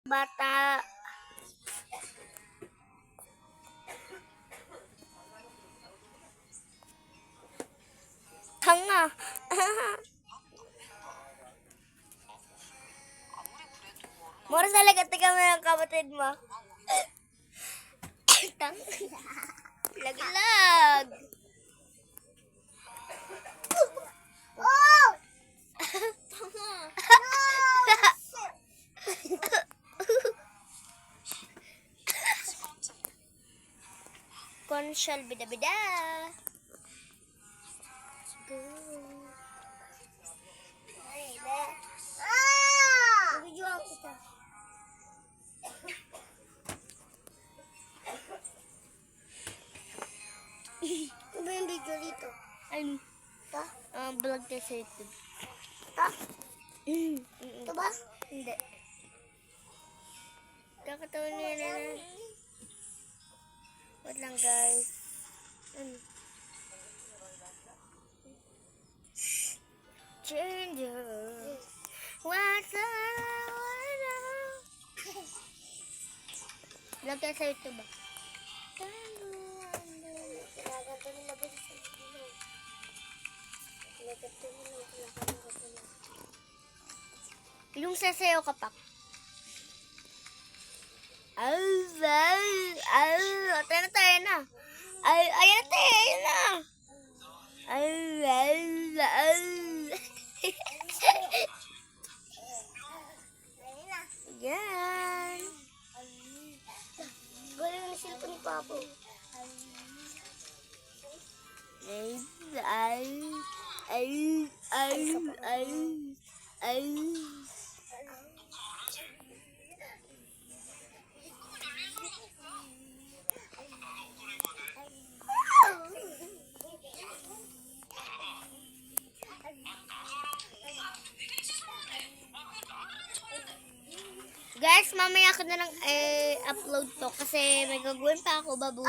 Bata. Tanga. Mura talaga tika mo ng kapatid mo. Tanga. Laglag. Oh! Tanga. Konsyal bida-bida. Go. Ay, be. Video ako kita. Ano ba yung video dito? Ano? Ito? Vlog tayo sa YouTube. Ito? Ito ba? Hindi. Kakatawa niya na. Wait lang guys. Changer. What's up? Vlog tayo sa YouTube ba? Yung sasayaw ka pa. Tayo na. Ayan na. Yan. Galing na silpo ni Papa. Guys, mamaya ko na lang upload to kasi may gagawin pa ako, babush.